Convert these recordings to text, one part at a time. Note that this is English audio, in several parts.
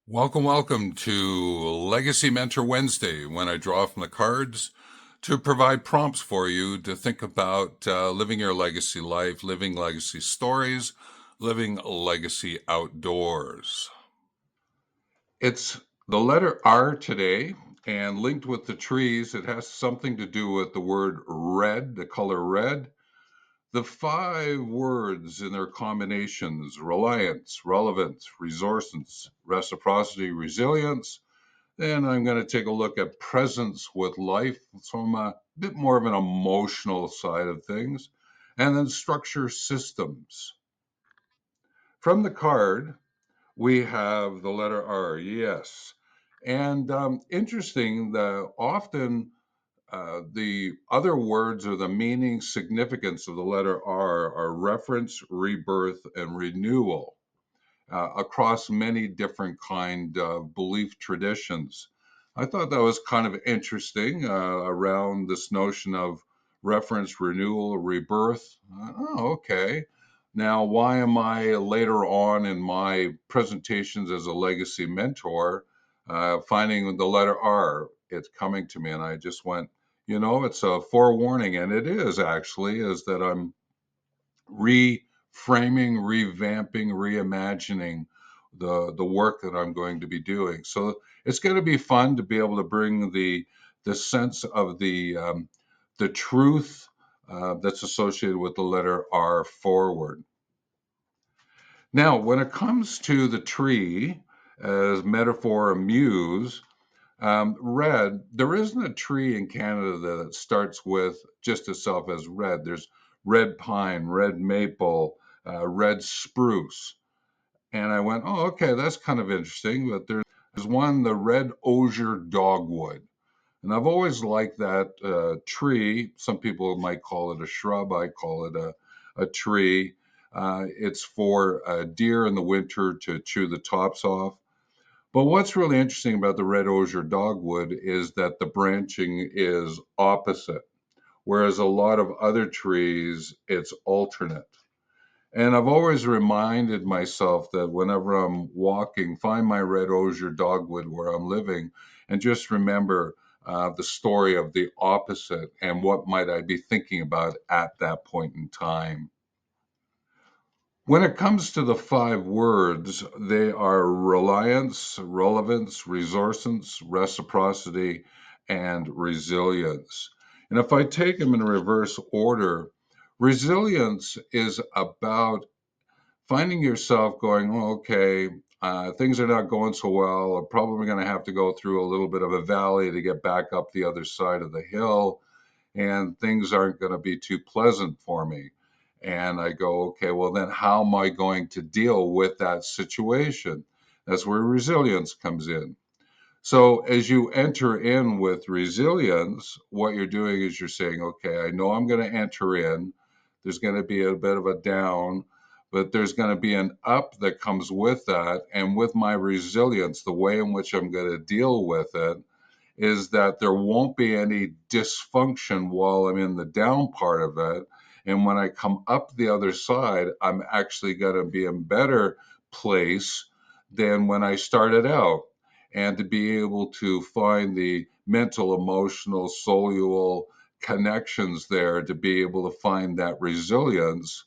Welcome to Legacy Mentor Wednesday, when I draw from the cards to provide prompts for you to think about living your legacy life, living legacy stories, living legacy outdoors. It's the letter R today, and linked with the trees, it has something to do with the word red, the color red. The 5 words in their combinations: reliance, relevance, resourcence, reciprocity, resilience. Then I'm going to take a look at presence with life from a bit more of an emotional side of things, and then structure systems. From the card, we have the letter R, yes. And interesting that often the other words or the meaning significance of the letter R are reference, rebirth, and renewal across many different kind of belief traditions. I thought that was kind of interesting around this notion of reference, renewal, rebirth. Oh, okay. Now, why am I later on in my presentations as a legacy mentor finding the letter R? It's coming to me, and I just went, it's a forewarning, and it is actually, is that I'm reframing, revamping, reimagining the work that I'm going to be doing. So it's going to be fun to be able to bring the sense of the truth that's associated with the letter R forward. Now, when it comes to the tree as metaphor of Muse, red, there isn't a tree in Canada that starts with just itself as red. There's red pine, red maple, red spruce. And I went, oh, okay, that's kind of interesting. But there's one, the red osier dogwood. And I've always liked that tree. Some people might call it a shrub. I call it a tree. It's for deer in the winter to chew the tops off. But what's really interesting about the red osier dogwood is that the branching is opposite, whereas a lot of other trees, it's alternate. And I've always reminded myself that whenever I'm walking, find my red osier dogwood where I'm living, and just remember the story of the opposite and what might I be thinking about at that point in time. When it comes to the 5 words, they are reliance, relevance, resourcence, reciprocity, and resilience. And if I take them in reverse order, resilience is about finding yourself going, oh, okay, things are not going so well. I'm probably going to have to go through a little bit of a valley to get back up the other side of the hill, and things aren't going to be too pleasant for me. And I go, okay, well, then how am I going to deal with that situation? That's where resilience comes in. So as you enter in with resilience, what you're doing is you're saying, okay, I know I'm going to enter in. There's going to be a bit of a down, but there's going to be an up that comes with that. And with my resilience, the way in which I'm going to deal with it is that there won't be any dysfunction while I'm in the down part of it. And when I come up the other side, I'm actually going to be in better place than when I started out. And to be able to find the mental, emotional, soul connections there, to be able to find that resilience,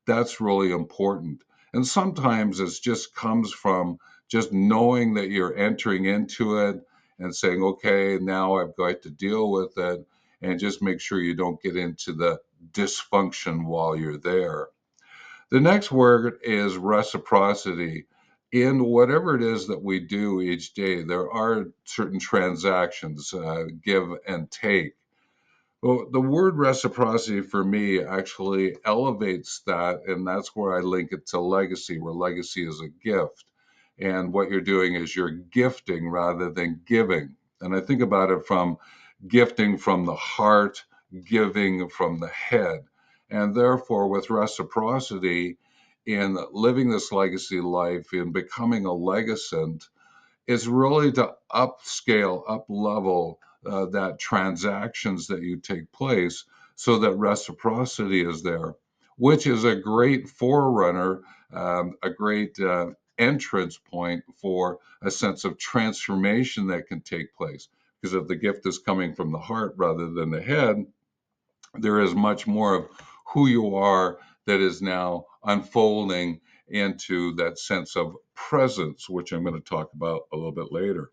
that's really important. And sometimes it just comes from just knowing that you're entering into it and saying, okay, now I've got to deal with it, and just make sure you don't get into the dysfunction while you're there. The next word is reciprocity. In whatever it is that we do each day, there are certain transactions, give and take. Well, the word reciprocity for me actually elevates that, and that's where I link it to legacy, where legacy is a gift. And what you're doing is you're gifting rather than giving. And I think about it from gifting from the heart, giving from the head. And therefore, with reciprocity, in living this legacy life, in becoming a legacyant, is really to upscale, up level that transactions that you take place so that reciprocity is there, which is a great forerunner, a great entrance point for a sense of transformation that can take place. Because if the gift is coming from the heart rather than the head, there is much more of who you are that is now unfolding into that sense of presence, which I'm going to talk about a little bit later.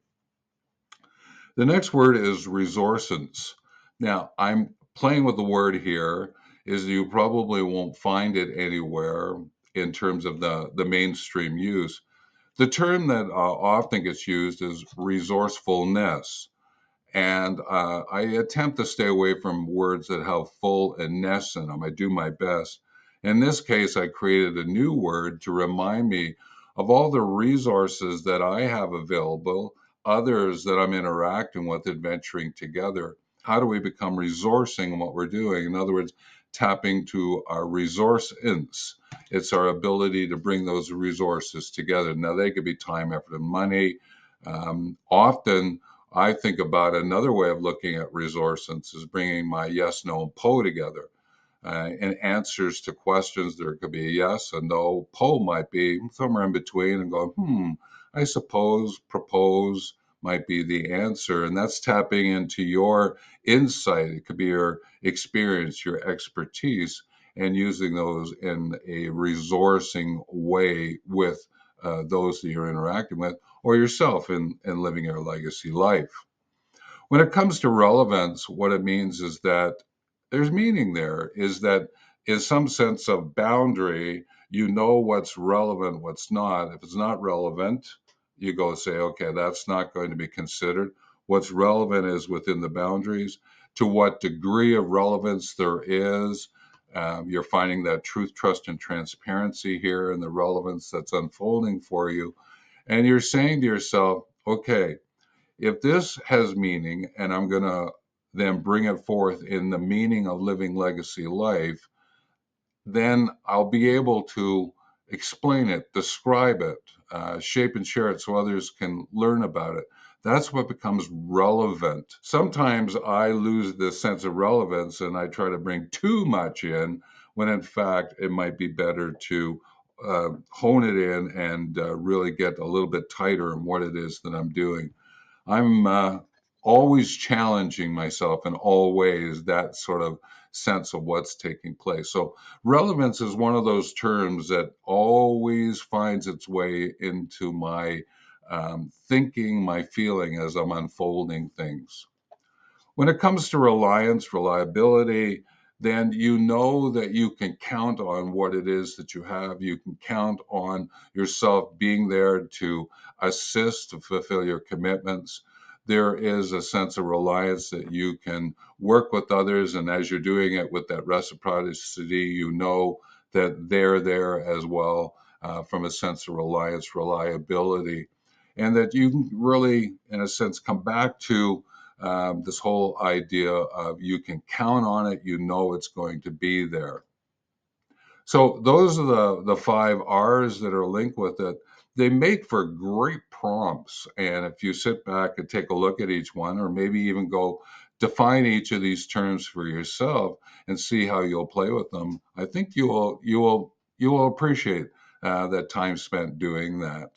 The next word is resourcence. Now, I'm playing with the word here, is you probably won't find it anywhere in terms of the mainstream use. The term that often gets used is resourcefulness. And I attempt to stay away from words that have full and ness in them. I do my best. In this case, I created a new word to remind me of all the resources that I have available, others that I'm interacting with, adventuring together. How do we become resourcing in what we're doing? In other words, tapping to our resource-ins. It's our ability to bring those resources together. Now, they could be time, effort, and money. Often, I think about another way of looking at resources is bringing my yes, no, and po together. And answers to questions, there could be a yes, a no. Po might be somewhere in between and go, I suppose, propose might be the answer. And that's tapping into your insight. It could be your experience, your expertise, and using those in a resourcing way with those that you're interacting with or yourself in living your legacy life. When it comes to relevance, what it means is that there's meaning there, is that in some sense of boundary, you know what's relevant, what's not. If it's not relevant, you go say, okay, that's not going to be considered. What's relevant is within the boundaries. To what degree of relevance there is, you're finding that truth, trust, and transparency here and the relevance that's unfolding for you. And you're saying to yourself, okay, if this has meaning and I'm going to then bring it forth in the meaning of living legacy life, then I'll be able to explain it, describe it, shape and share it so others can learn about it. That's what becomes relevant. Sometimes I lose the sense of relevance and I try to bring too much in when in fact it might be better to hone it in and really get a little bit tighter in what it is that I'm doing. I'm always challenging myself in all ways, that sort of sense of what's taking place. So, relevance is one of those terms that always finds its way into my thinking, my feeling as I'm unfolding things. When it comes to reliance, reliability, then you know that you can count on what it is that you have. You can count on yourself being there to assist, to fulfill your commitments. There is a sense of reliance that you can work with others. And as you're doing it with that reciprocity, you know that they're there as well from a sense of reliance, reliability. And that you can really, in a sense, come back to this whole idea of you can count on it, you know it's going to be there. So those are the five R's that are linked with it. They make for great prompts. And if you sit back and take a look at each one, or maybe even go define each of these terms for yourself and see how you'll play with them, I think you will appreciate that time spent doing that.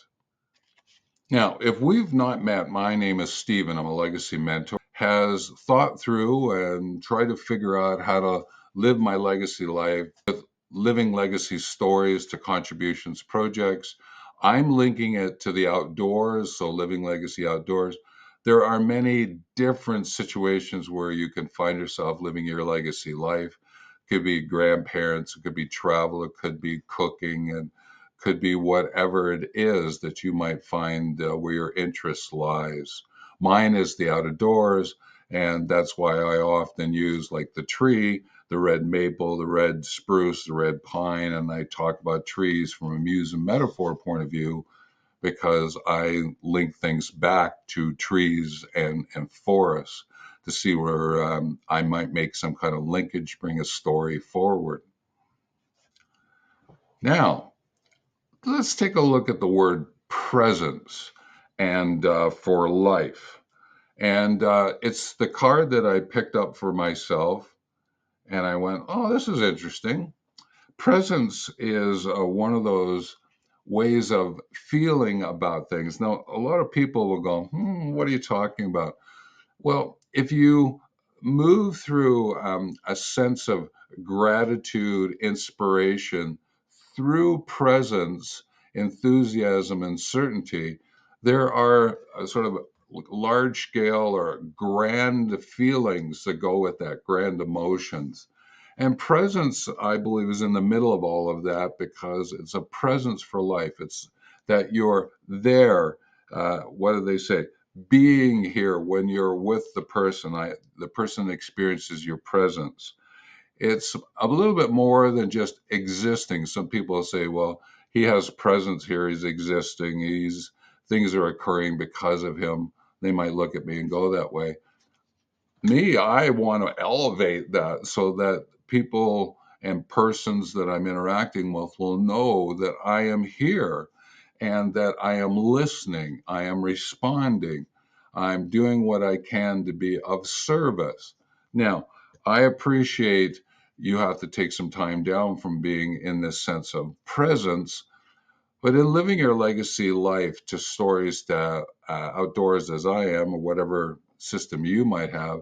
Now, if we've not met, my name is Stephen. I'm a legacy mentor. Has thought through and tried to figure out how to live my legacy life with living legacy stories to contributions projects. I'm linking it to the outdoors, so living legacy outdoors. There are many different situations where you can find yourself living your legacy life. It could be grandparents, it could be travel, it could be cooking, and could be whatever it is that you might find where your interest lies. Mine is the outdoors, and that's why I often use like the tree, the red maple, the red spruce, the red pine, and I talk about trees from a Muse and metaphor point of view because I link things back to trees and forests to see where I might make some kind of linkage, bring a story forward. Now, let's take a look at the word presence and for life. And it's the card that I picked up for myself. And I went, oh, this is interesting. Presence is one of those ways of feeling about things. Now, a lot of people will go, what are you talking about? Well, if you move through a sense of gratitude, inspiration, through presence, enthusiasm, and certainty, there are a sort of large scale or grand feelings that go with that, grand emotions. And presence, I believe, is in the middle of all of that because it's a presence for life. It's that you're there. What do they say? Being here when you're with the person. The person experiences your presence. It's a little bit more than just existing. Some people say, well, he has presence here. He's existing. Things are occurring because of him. They might look at me and go that way. Me, I want to elevate that so that people and persons that I'm interacting with will know that I am here and that I am listening, I am responding, I'm doing what I can to be of service. Now, I appreciate you have to take some time down from being in this sense of presence, but in living your legacy life to stories to outdoors as I am, or whatever system you might have,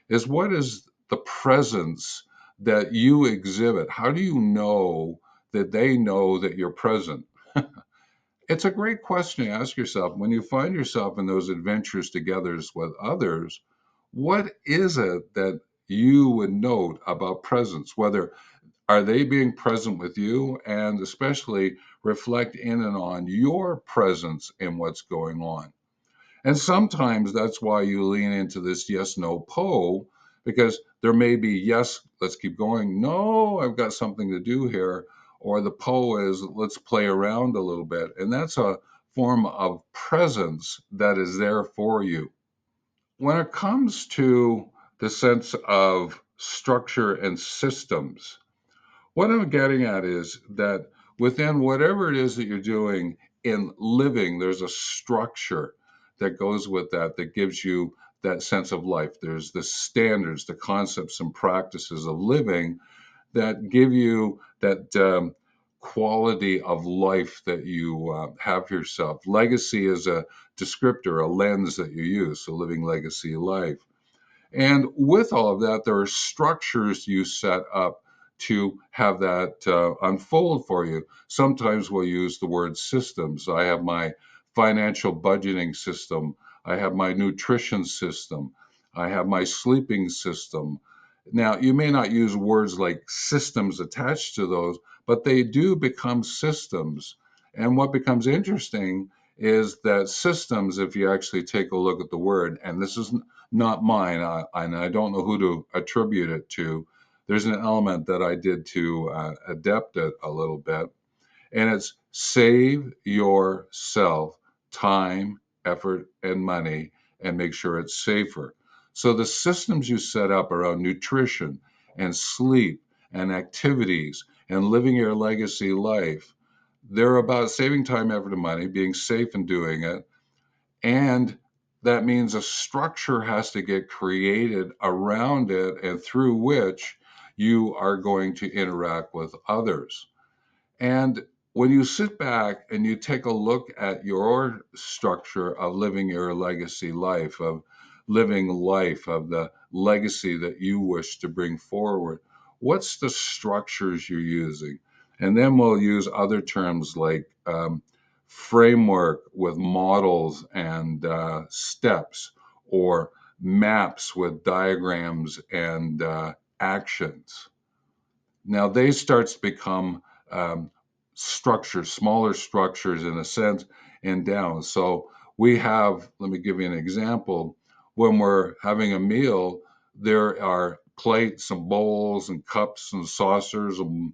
is what is the presence that you exhibit? How do you know that they know that you're present? It's a great question to ask yourself when you find yourself in those adventures together with others. What is it that you would note about presence? Whether are they being present with you, and especially reflect in and on your presence in what's going on. And sometimes that's why you lean into this yes, no poll, because there may be yes, let's keep going. No, I've got something to do here. Or the poll is let's play around a little bit. And that's a form of presence that is there for you. When it comes to the sense of structure and systems, what I'm getting at is that within whatever it is that you're doing in living, there's a structure that goes with that that gives you that sense of life. There's the standards, the concepts and practices of living that give you that quality of life that you have yourself. Legacy is a descriptor, a lens that you use, so living legacy life. And with all of that, there are structures you set up to have that unfold for you. Sometimes we'll use the word systems. I have my financial budgeting system, I have my nutrition system, I have my sleeping system. Now, you may not use words like systems attached to those, but they do become systems. And what becomes interesting is that systems, if you actually take a look at the word, and this is not mine, and I don't know who to attribute it to. There's an element that I did to adapt it a little bit, and it's save yourself time, effort, and money, and make sure it's safer. So the systems you set up around nutrition and sleep and activities and living your legacy life, they're about saving time, effort, and money, being safe in doing it, and that means a structure has to get created around it and through which you are going to interact with others. And when you sit back and you take a look at your structure of living your legacy life, of living life, of the legacy that you wish to bring forward, what's the structures you're using? And then we'll use other terms like framework with models and steps, or maps with diagrams and actions. Now they start to become structures, smaller structures in a sense, and down. So we have, let me give you an example. When we're having a meal, there are plates and bowls and cups and saucers and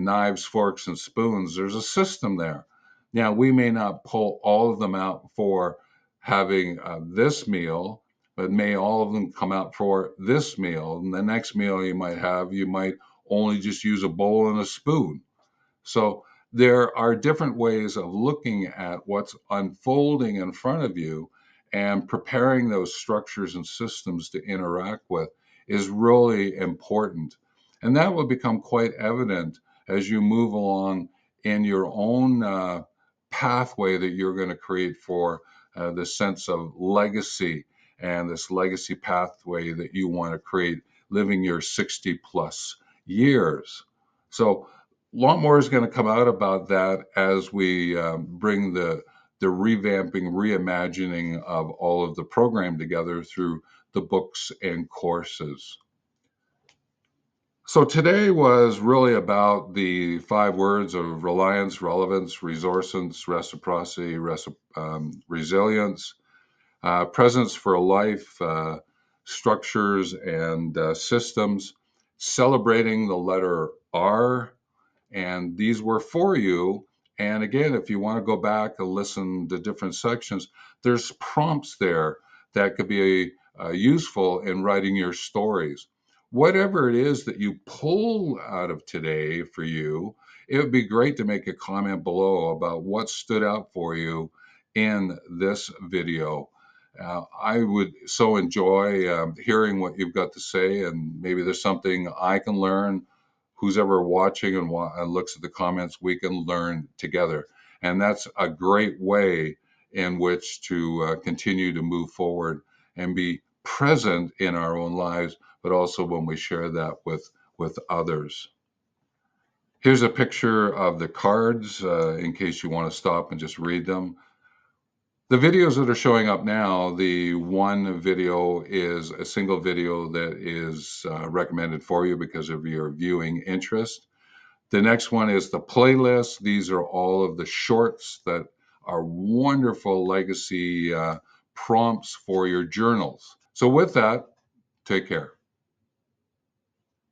knives, forks, and spoons. There's a system there. Now, we may not pull all of them out for having this meal, but may all of them come out for this meal. And the next meal you might have, you might only just use a bowl and a spoon. So there are different ways of looking at what's unfolding in front of you, and preparing those structures and systems to interact with is really important. And that will become quite evident as you move along in your own pathway that you're going to create for the sense of legacy and this legacy pathway that you want to create living your 60 plus years. So, a lot more is going to come out about that as we bring the revamping, reimagining of all of the program together through the books and courses. So today was really about the 5 words of reliance, relevance, resourcence, reciprocity, resilience, presence for life, structures and systems, celebrating the letter R, and these were for you. And again, if you want to go back and listen to different sections, there's prompts there that could be useful in writing your stories. Whatever it is that you pull out of today for you, it would be great to make a comment below about what stood out for you in this video. I would so enjoy hearing what you've got to say, and maybe there's something I can learn. Who's ever watching and looks at the comments, we can learn together. And that's a great way in which to continue to move forward and be present in our own lives, but also when we share that with others. Here's a picture of the cards in case you want to stop and just read them. The videos that are showing up now, the one video is a single video that is recommended for you because of your viewing interest. The next one is the playlist. These are all of the shorts that are wonderful legacy prompts for your journals. So with that, take care.